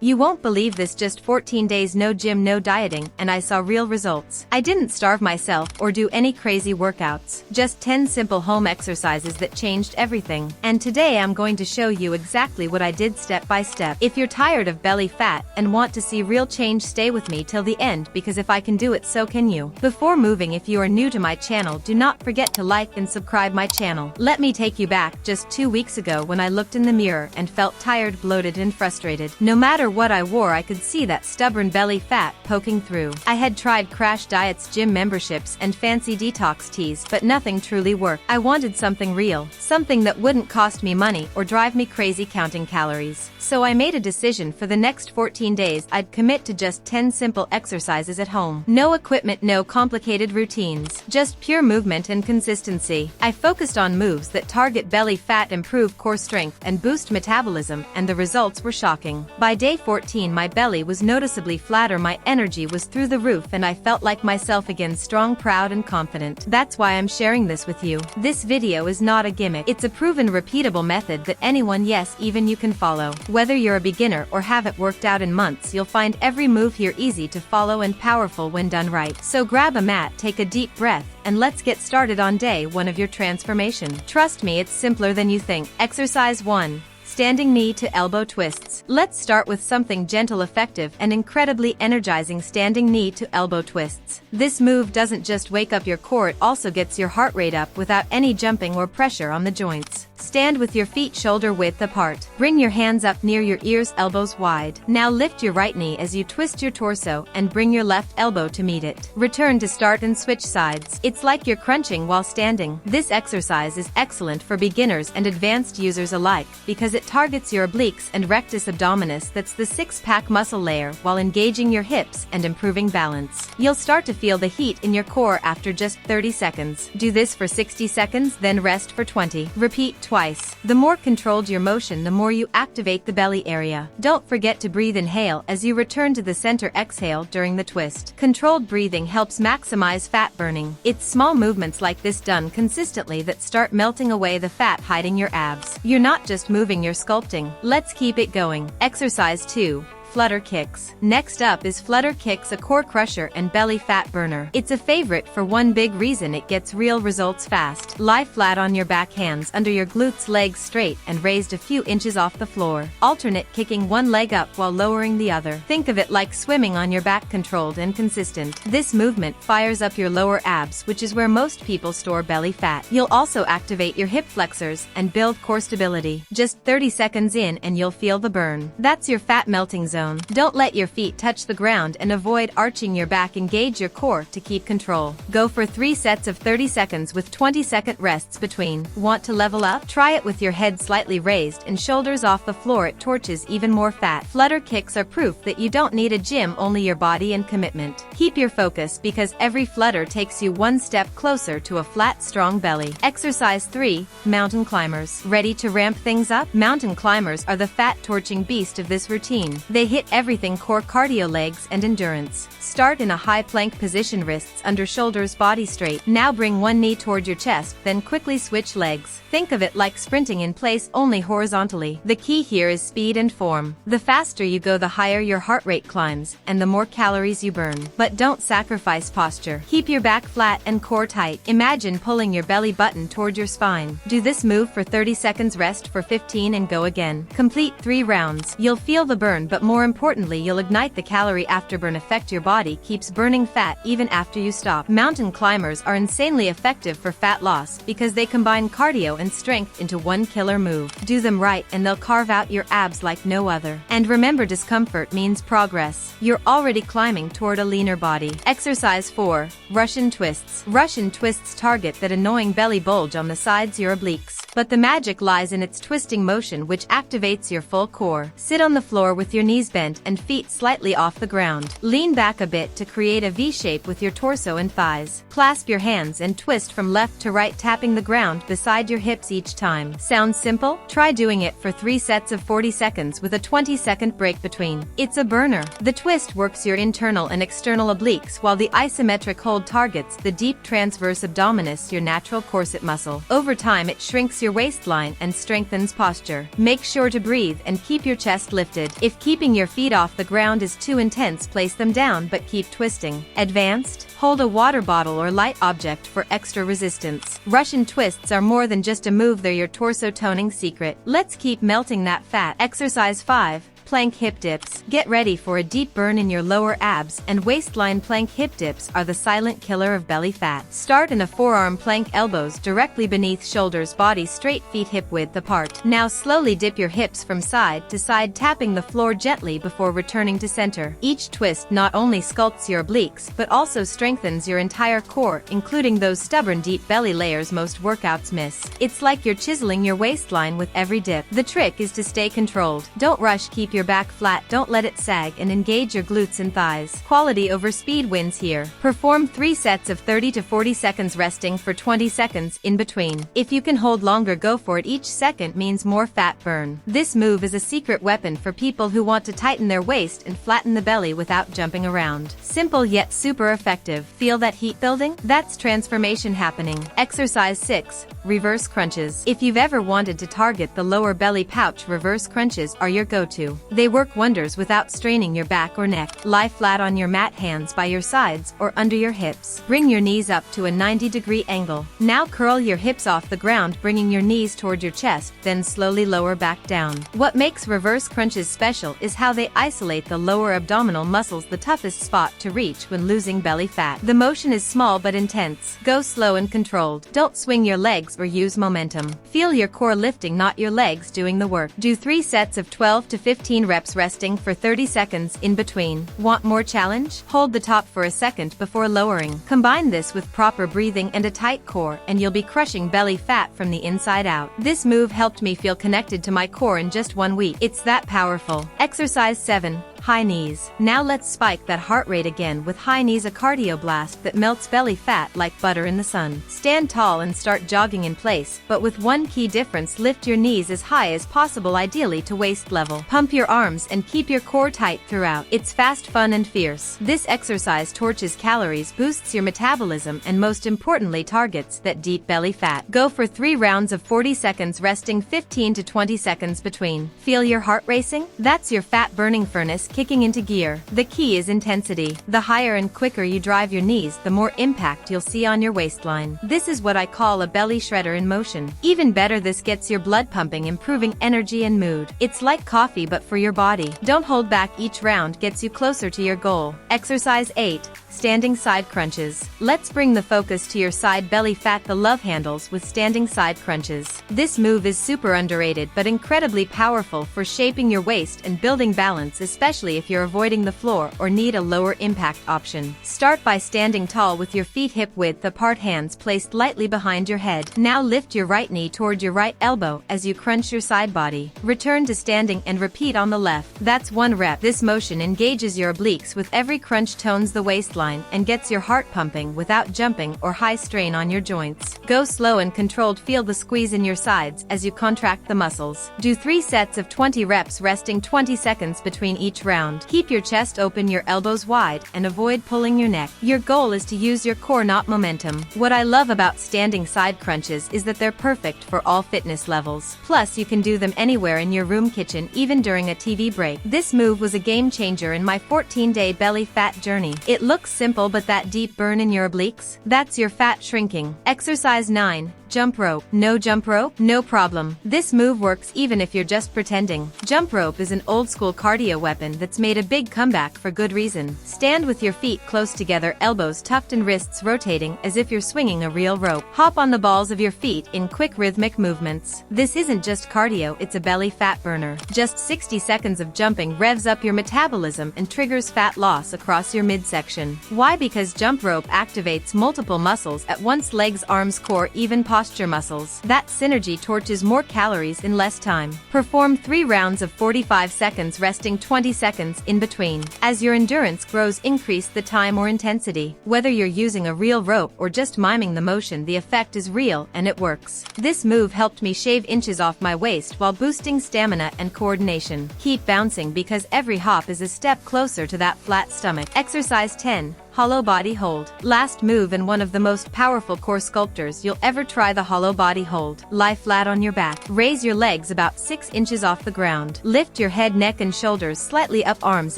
You won't believe this, just 14 days no gym, no dieting, and I saw real results. I didn't starve myself or do any crazy workouts. Just 10 simple home exercises that changed everything. And today I'm going to show you exactly what I did step by step. If you're tired of belly fat and want to see real change, stay with me till the end, because if I can do it, so can you. Before moving, if you are new to my channel, do not forget to like and subscribe my channel. Let me take you back just 2 weeks ago when I looked in the mirror and felt tired, bloated and frustrated. No matter what I wore, I could see that stubborn belly fat poking through. I had tried crash diets, gym memberships and fancy detox teas, but nothing truly worked. I wanted something real, something that wouldn't cost me money or drive me crazy counting calories. So I made a decision: for the next 14 days I'd commit to just 10 simple exercises at home. No equipment, no complicated routines, just pure movement and consistency. I focused on moves that target belly fat, improve core strength and boost metabolism, and the results were shocking. By day 14 my belly was noticeably flatter, my energy was through the roof, and I felt like myself again, strong, proud and confident. That's why I'm sharing this with you. This video is not a gimmick. It's a proven, repeatable method that anyone, yes, even you, can follow. Whether you're a beginner or haven't worked out in months, you'll find every move here easy to follow and powerful when done right. So grab a mat, take a deep breath, and let's get started on day 1 of your transformation. Trust me, it's simpler than you think. Exercise 1. Standing knee to elbow twists. Let's start with something gentle, effective, and incredibly energizing: standing knee to elbow twists. This move doesn't just wake up your core, it also gets your heart rate up without any jumping or pressure on the joints. Stand with your feet shoulder width apart. Bring your hands up near your ears, elbows wide. Now lift your right knee as you twist your torso and bring your left elbow to meet it. Return to start and switch sides. It's like you're crunching while standing. This exercise is excellent for beginners and advanced users alike because it targets your obliques and rectus abdominis, that's the six-pack muscle layer, while engaging your hips and improving balance. You'll start to feel the heat in your core after just 30 seconds. Do this for 60 seconds, then rest for 20. Repeat twice. The more controlled your motion, the more you activate the belly area. Don't forget to breathe. Inhale as you return to the center, exhale during the twist. Controlled breathing helps maximize fat burning. It's small movements like this done consistently that start melting away the fat hiding your abs. You're not just moving, you're sculpting. Let's keep it going. Exercise 2. Flutter kicks. Next up is flutter kicks, a core crusher and belly fat burner. It's a favorite for one big reason: it gets real results fast. Lie flat on your back, hands under your glutes, legs straight and raised a few inches off the floor. Alternate kicking one leg up while lowering the other. Think of it like swimming on your back, controlled and consistent. This movement fires up your lower abs, which is where most people store belly fat. You'll also activate your hip flexors and build core stability. Just 30 seconds in and you'll feel the burn. That's your fat melting zone. Don't let your feet touch the ground and avoid arching your back. Engage your core to keep control. Go for 3 sets of 30 seconds with 20-second rests between. Want to level up? Try it with your head slightly raised and shoulders off the floor. It torches even more fat. Flutter kicks are proof that you don't need a gym, only your body and commitment. Keep your focus, because every flutter takes you one step closer to a flat, strong belly. Exercise 3. Mountain climbers. Ready to ramp things up? Mountain climbers are the fat torching beast of this routine. They hit everything: core, cardio, legs and endurance. Start in a high plank position, wrists under shoulders, body straight. Now bring one knee toward your chest, then quickly switch legs. Think of it like sprinting in place, only horizontally. The key here is speed and form. The faster you go, the higher your heart rate climbs and the more calories you burn. But don't sacrifice posture. Keep your back flat and core tight. Imagine pulling your belly button toward your spine. Do this move for 30 seconds, rest for 15 and go again. Complete 3 rounds. You'll feel the burn, but more importantly, you'll ignite the calorie afterburn effect. Your body keeps burning fat even after you stop. Mountain climbers are insanely effective for fat loss because they combine cardio and strength into one killer move. Do them right and they'll carve out your abs like no other. And remember, discomfort means progress. You're already climbing toward a leaner body. Exercise 4. Russian twists. Russian twists target that annoying belly bulge on the sides, your obliques. But the magic lies in its twisting motion, which activates your full core. Sit on the floor with your knees bent and feet slightly off the ground. Lean back a bit to create a V shape with your torso and thighs. Clasp your hands and twist from left to right, tapping the ground beside your hips each time. Sounds simple? Try doing it for 3 sets of 40 seconds with a 20-second break between. It's a burner. The twist works your internal and external obliques, while the isometric hold targets the deep transverse abdominis, your natural corset muscle. Over time, it shrinks your waistline and strengthens posture. Make sure to breathe and keep your chest lifted. If keeping your feet off the ground is too intense, place them down but keep twisting. Advanced, hold a water bottle or light object for extra resistance. Russian twists are more than just a move, they're your torso toning secret. Let's keep melting that fat. Exercise 5. Plank hip dips. Get ready for a deep burn in your lower abs and waistline. Plank hip dips are the silent killer of belly fat. Start in a forearm plank, elbows directly beneath shoulders, body straight, feet hip width apart. Now slowly dip your hips from side to side, tapping the floor gently before returning to center. Each twist not only sculpts your obliques but also strengthens your entire core, including those stubborn deep belly layers most workouts miss. It's like you're chiseling your waistline with every dip. The trick is to stay controlled. Don't rush, keep your back flat, don't let it sag, and engage your glutes and thighs. Quality over speed wins here. Perform 3 sets of 30 to 40 seconds, resting for 20 seconds in between. If you can hold longer, go for it. Each second means more fat burn. This move is a secret weapon for people who want to tighten their waist and flatten the belly without jumping around. Simple yet super effective. Feel that heat building? That's transformation happening. Exercise 6. Reverse crunches. If you've ever wanted to target the lower belly pouch, reverse crunches are your go-to. They work wonders without straining your back or neck. Lie flat on your mat, hands by your sides or under your hips. Bring your knees up to a 90-degree angle. Now curl your hips off the ground, bringing your knees toward your chest, then slowly lower back down. What makes reverse crunches special is how they isolate the lower abdominal muscles, the toughest spot to reach when losing belly fat. The motion is small but intense. Go slow and controlled. Don't swing your legs or use momentum. Feel your core lifting, not your legs doing the work. Do 3 sets of 12 to 15 reps, resting for 30 seconds in between. Want more challenge? Hold the top for a second before lowering. Combine this with proper breathing and a tight core, and you'll be crushing belly fat from the inside out. This move helped me feel connected to my core in just 1 week. It's that powerful. Exercise 7. High knees. Now let's spike that heart rate again with high knees, a cardio blast that melts belly fat like butter in the sun. Stand tall and start jogging in place, but with one key difference: lift your knees as high as possible, ideally to waist level. Pump your arms and keep your core tight throughout. It's fast, fun, and fierce. This exercise torches calories, boosts your metabolism, and most importantly targets that deep belly fat. Go for 3 rounds of 40 seconds, resting 15 to 20 seconds between. Feel your heart racing? That's your fat burning furnace kicking into gear. The key is intensity. The higher and quicker you drive your knees, the more impact you'll see on your waistline. This is what I call a belly shredder in motion. Even better, this gets your blood pumping, improving energy and mood. It's like coffee but for your body. Don't hold back, each round gets you closer to your goal. Exercise 8. Standing side crunches. Let's bring the focus to your side belly fat, the love handles with standing side crunches. This move is super underrated but incredibly powerful for shaping your waist and building balance, especially if you're avoiding the floor or need a lower impact option. Start by standing tall with your feet hip width apart, hands placed lightly behind your head. Now lift your right knee toward your right elbow as you crunch your side body. Return to standing and repeat on the left. That's 1 rep. This motion engages your obliques with every crunch, tones the waistline, and gets your heart pumping without jumping or high strain on your joints. Go slow and controlled. Feel the squeeze in your sides as you contract the muscles. Do 3 sets of 20 reps, resting 20 seconds between each round. Keep your chest open, your elbows wide, and avoid pulling your neck. Your goal is to use your core, not momentum. What I love about standing side crunches is that they're perfect for all fitness levels. Plus, you can do them anywhere in your room, kitchen, even during a TV break. This move was a game changer in my 14-day belly fat journey. It looks simple, but that deep burn in your obliques? That's your fat shrinking. Exercise 9. Jump rope. No jump rope? No problem. This move works even if you're just pretending. Jump rope is an old-school cardio weapon that's made a big comeback for good reason. Stand with your feet close together, elbows tucked and wrists rotating as if you're swinging a real rope. Hop on the balls of your feet in quick rhythmic movements. This isn't just cardio, it's a belly fat burner. Just 60 seconds of jumping revs up your metabolism and triggers fat loss across your midsection. Why? Because jump rope activates multiple muscles at once: legs, arms, core, even posture muscles. That synergy torches more calories in less time. Perform 3 rounds of 45 seconds, resting 20 seconds in between. As your endurance grows, increase the time or intensity. Whether you're using a real rope or just miming the motion, the effect is real and it works. This move helped me shave inches off my waist while boosting stamina and coordination. Keep bouncing because every hop is a step closer to that flat stomach. Exercise 10. Hollow Body Hold. Last move and one of the most powerful core sculptors you'll ever try, the Hollow Body Hold. Lie flat on your back. Raise your legs about 6 inches off the ground. Lift your head, neck and shoulders slightly up, arms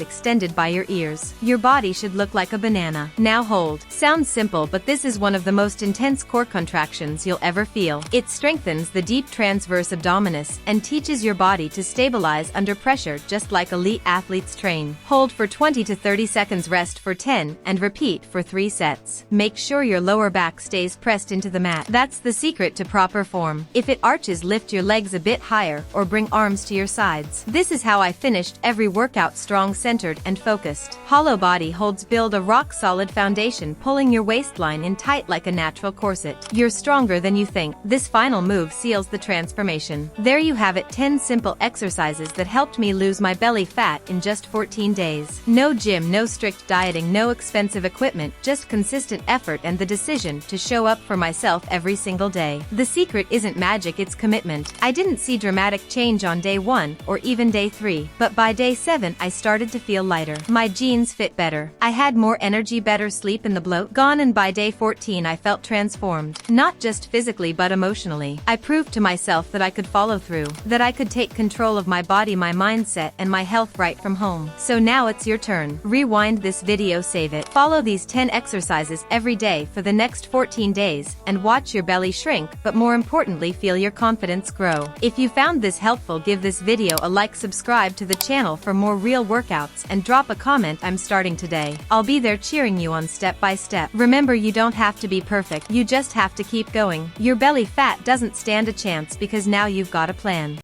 extended by your ears. Your body should look like a banana. Now hold. Sounds simple, but this is one of the most intense core contractions you'll ever feel. It strengthens the deep transverse abdominis and teaches your body to stabilize under pressure just like elite athletes train. Hold for 20 to 30 seconds, rest for 10, and repeat for 3 sets. Make sure your lower back stays pressed into the mat. That's the secret to proper form. If it arches, lift your legs a bit higher or bring arms to your sides. This is how I finished every workout, strong, centered, and focused. Hollow Body Holds build a rock-solid foundation, pulling your waistline in tight like a natural corset. You're stronger than you think. This final move seals the transformation. There you have it, 10 simple exercises that helped me lose my belly fat in just 14 days. No gym, no strict dieting, no expensive equipment, just consistent effort and the decision to show up for myself every single day. The secret isn't magic, it's commitment. I didn't see dramatic change on day 1 or even day 3, but by day 7 I started to feel lighter. My jeans fit better. I had more energy, better sleep, and the bloat gone, and by day 14 I felt transformed. Not just physically but emotionally. I proved to myself that I could follow through, that I could take control of my body, my mindset, and my health right from home. So now it's your turn. Rewind this video, save it. Follow these 10 exercises every day for the next 14 days and watch your belly shrink, but more importantly, feel your confidence grow. If you found this helpful, give this video a like, subscribe to the channel for more real workouts, and drop a comment. I'm starting today. I'll be there cheering you on step by step. Remember, you don't have to be perfect. You just have to keep going. Your belly fat doesn't stand a chance because now you've got a plan.